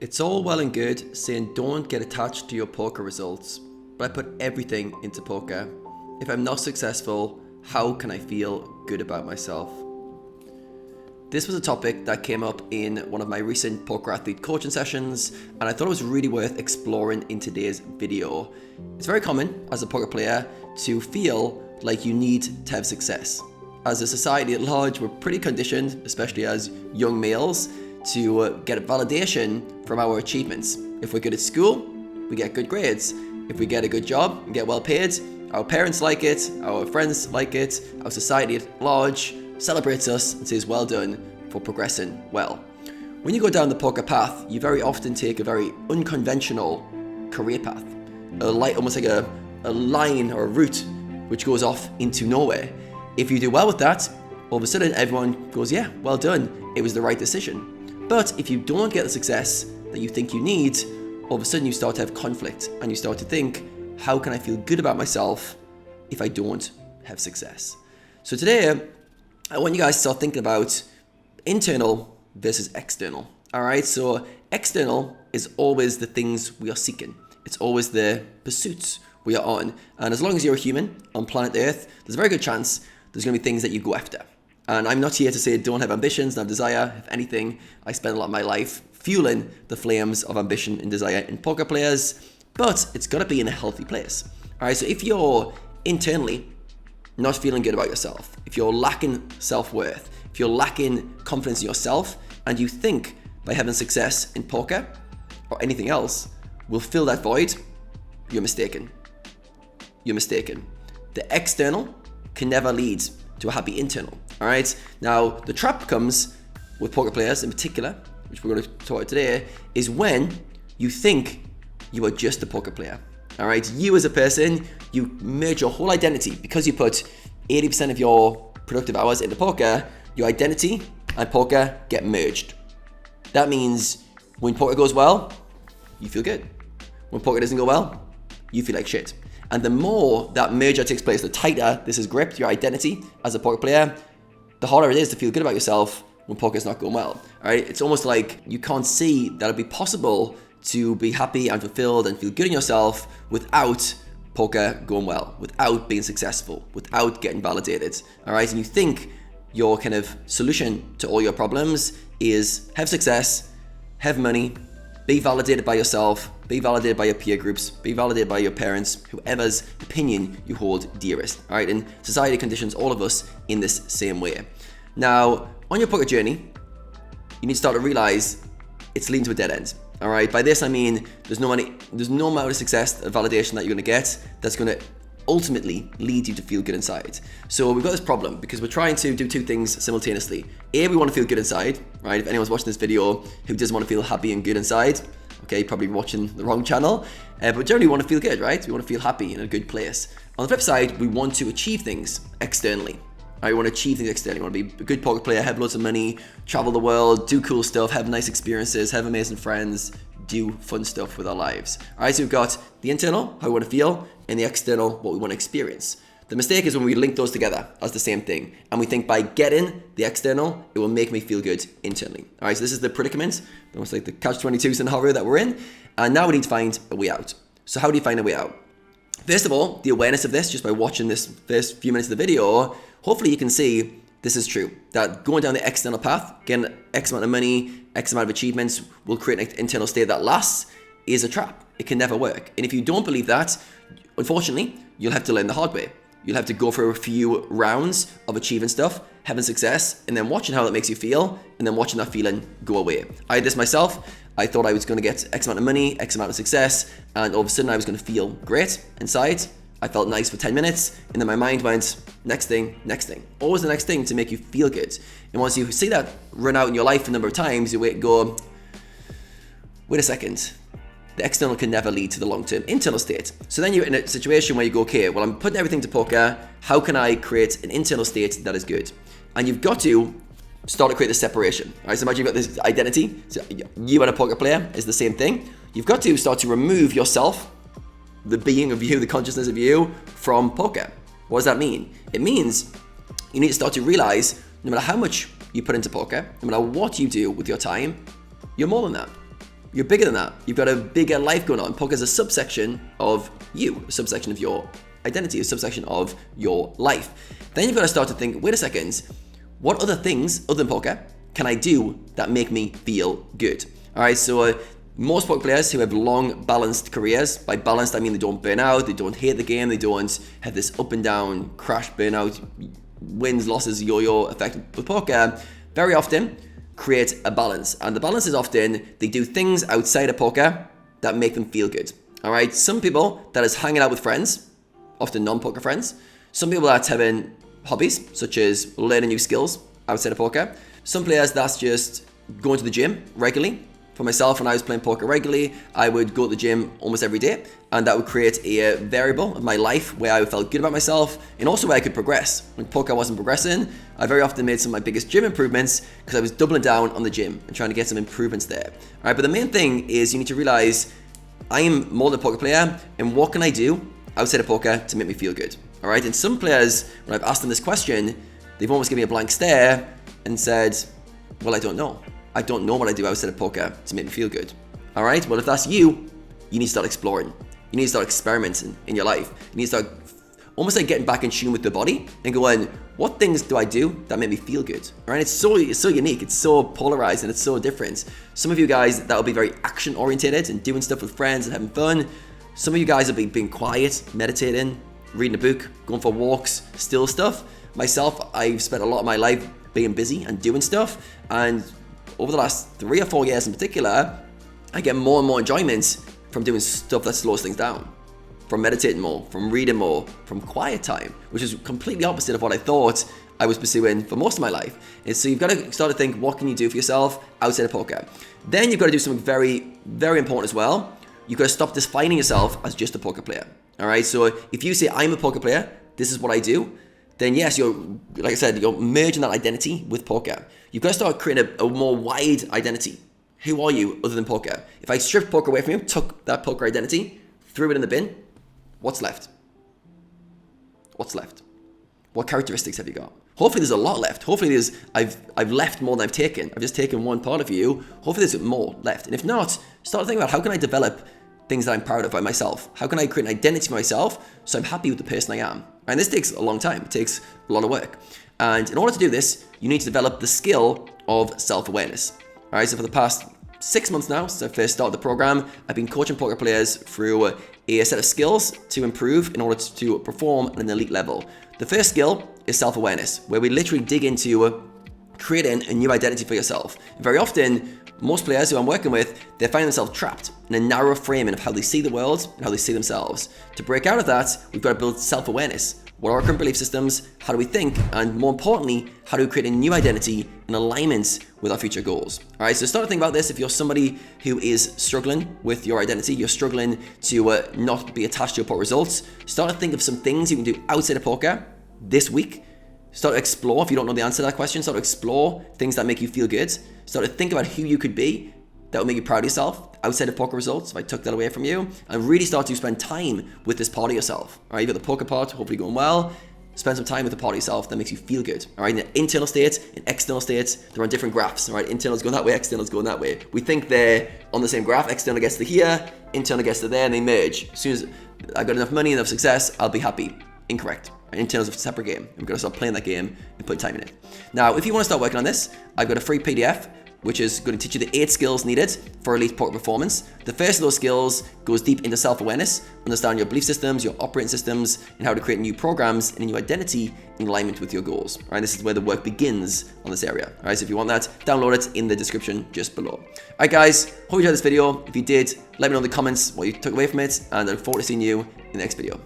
It's all well and good saying don't get attached to your poker results, but I put everything into poker. If I'm not successful, how can I feel good about myself? This was a topic that came up in one of my recent poker athlete coaching sessions, and I thought it was really worth exploring in today's video. It's very common as a poker player to feel like you need to have success. As a society at large, we're pretty conditioned, especially as young males, to get validation from our achievements. If we're good at school, we get good grades. If we get a good job and get well paid, our parents like it, our friends like it, our society at large celebrates us and says well done for progressing well. When you go down the poker path, you very often take a very unconventional career path, almost like a line or a route which goes off into nowhere. If you do well with that, all of a sudden everyone goes, yeah, well done, it was the right decision. But if you don't get the success that you think you need, all of a sudden you start to have conflict and you start to think, how can I feel good about myself if I don't have success? So today, I want you guys to start thinking about internal versus external. All right, so external is always the things we are seeking. It's always the pursuits we are on. And as long as you're a human on planet Earth, there's a very good chance there's going to be things that you go after. And I'm not here to say don't have ambitions, don't have desire. If anything, I spend a lot of my life fueling the flames of ambition and desire in poker players, but it's got to be in a healthy place. All right, so if you're internally not feeling good about yourself, if you're lacking self-worth, if you're lacking confidence in yourself, and you think by having success in poker or anything else will fill that void, you're mistaken. You're mistaken. The external can never lead to a happy internal. All right. Now, the trap comes with poker players in particular, which we're going to talk about today, is when you think you are just a poker player. All right. You as a person, you merge your whole identity because you put 80% of your productive hours into poker. Your identity and poker get merged. That means when poker goes well, you feel good. When poker doesn't go well, you feel like shit. And the more that merger takes place, the tighter this is gripped, your identity as a poker player, the harder it is to feel good about yourself when poker's not going well. All right? It's almost like you can't see that it'd be possible to be happy and fulfilled and feel good in yourself without poker going well, without being successful, without getting validated. All right? And you think your kind of solution to all your problems is have success, have money, be validated by yourself, be validated by your peer groups, be validated by your parents, whoever's opinion you hold dearest. All right, and society conditions all of us in this same way. Now, on your poker journey, you need to start to realize it's leading to a dead end. All right, by this I mean there's no amount of success, of validation that you're going to get that's going to ultimately lead you to feel good inside. So we've got this problem because we're trying to do two things simultaneously. A, we want to feel good inside, right? If anyone's watching this video who doesn't want to feel happy and good inside, okay, probably watching the wrong channel, but generally we want to feel good, right? We want to feel happy in a good place. On the flip side, we want to achieve things externally. Right? We want to achieve things externally. We want to be a good poker player, have loads of money, travel the world, do cool stuff, have nice experiences, have amazing friends, do fun stuff with our lives. All right, so we've got the internal, how we want to feel, and the external, what we want to experience. The mistake is when we link those together as the same thing, and we think by getting the external, it will make me feel good internally. All right, so this is the predicament, almost like the catch-22 scenario that we're in, and now we need to find a way out. So how do you find a way out? First of all, the awareness of this, just by watching this first few minutes of the video, hopefully you can see this is true, that going down the external path, getting X amount of money, X amount of achievements will create an internal state that lasts is a trap. It can never work. And if you don't believe that, unfortunately, you'll have to learn the hard way. You'll have to go through a few rounds of achieving stuff, having success, and then watching how that makes you feel, and then watching that feeling go away. I did this myself. I thought I was going to get X amount of money, X amount of success, and all of a sudden I was going to feel great inside. I felt nice for 10 minutes, and then my mind went, next thing, next thing. Always the next thing to make you feel good. And once you see that run out in your life a number of times, you go, wait a second. The external can never lead to the long-term internal state. So then you're in a situation where you go, okay, well, I'm putting everything to poker. How can I create an internal state that is good? And you've got to start to create the separation. All right, so imagine you've got this identity. So you and a poker player is the same thing. You've got to start to remove yourself, the being of you, the consciousness of you, from poker. What does that mean? It means you need to start to realize no matter how much you put into poker, no matter what you do with your time, you're more than that. You're bigger than that. You've got a bigger life going on. Poker is a subsection of you, a subsection of your identity, a subsection of your life. Then you've got to start to think, wait a second, what other things other than poker can I do that make me feel good? All right, so most poker players who have long balanced careers, by balanced I mean they don't burn out, they don't hate the game, they don't have this up and down crash burnout, wins, losses, yo-yo effect with poker, very often create a balance. And the balance is often they do things outside of poker that make them feel good. All right, some people that is hanging out with friends, often non-poker friends. Some people that's having hobbies, such as learning new skills outside of poker. Some players that's just going to the gym regularly. For myself, when I was playing poker regularly, I would go to the gym almost every day, and that would create a variable of my life where I felt good about myself and also where I could progress. When poker wasn't progressing, I very often made some of my biggest gym improvements because I was doubling down on the gym and trying to get some improvements there. All right, but the main thing is you need to realize I am more than a poker player, and what can I do outside of poker to make me feel good? All right, and some players, when I've asked them this question, they've almost given me a blank stare and said, well, I don't know. I don't know what I do outside of poker to make me feel good. All right, well, if that's you, you need to start exploring. You need to start experimenting in your life. You need to start almost like getting back in tune with the body and going, what things do I do that make me feel good? All right, it's so unique, it's so polarized, and it's so different. Some of you guys, that will be very action oriented and doing stuff with friends and having fun. Some of you guys will be being quiet, meditating, reading a book, going for walks, still stuff. Myself, I've spent a lot of my life being busy and doing stuff, and over the last 3 or 4 years in particular, I get more and more enjoyment from doing stuff that slows things down, from meditating more, from reading more, from quiet time, which is completely opposite of what I thought I was pursuing for most of my life. And so you've got to start to think, what can you do for yourself outside of poker? Then you've got to do something very, very important as well. You've got to stop defining yourself as just a poker player. All right, so if you say, I'm a poker player, this is what I do, then yes, you're, like I said, you're merging that identity with poker. You've got to start creating a more wide identity. Who are you other than poker? If I stripped poker away from you, took that poker identity, threw it in the bin, what's left? What's left? What characteristics have you got? Hopefully there's a lot left. Hopefully I've left more than I've taken. I've just taken one part of you. Hopefully there's more left. And if not, start thinking about how can I develop things that I'm proud of by myself? How can I create an identity for myself so I'm happy with the person I am? And this takes a long time. It takes a lot of work. And in order to do this, you need to develop the skill of self-awareness. All right, so for the past 6 months now, since I first started the program, I've been coaching poker players through a set of skills to improve in order to perform at an elite level. The first skill is self-awareness, where we literally dig into creating a new identity for yourself. And very often, most players who I'm working with, they find themselves trapped in a narrow framing of how they see the world and how they see themselves. To break out of that, we've got to build self-awareness. What are our current belief systems? How do we think? And more importantly, how do we create a new identity in alignment with our future goals? All right, so start to think about this. If you're somebody who is struggling with your identity, you're struggling to not be attached to your poker results, start to think of some things you can do outside of poker this week. Start to explore, if you don't know the answer to that question, start to explore things that make you feel good. Start to think about who you could be that will make you proud of yourself outside of poker results, if I took that away from you, and really start to spend time with this part of yourself. All right, you've got the poker part, hopefully going well. Spend some time with the part of yourself that makes you feel good. All right, in the internal state and external states, they're on different graphs. All right, internal's going that way, external's going that way. We think they're on the same graph. External gets to here, internal gets to there, and they merge. As soon as I've got enough money, enough success, I'll be happy. Incorrect. Internal's a separate game. We've got to start playing that game and put time in it. Now, if you want to start working on this, I've got a free PDF which is going to teach you the 8 skills needed for elite poker performance. The first of those skills goes deep into self-awareness, understand your belief systems, your operating systems, and how to create new programs and a new identity in alignment with your goals. All right, this is where the work begins on this area. All right, so if you want that, download it in the description just below. All right, guys, hope you enjoyed this video. If you did, let me know in the comments what you took away from it, and I look forward to seeing you in the next video.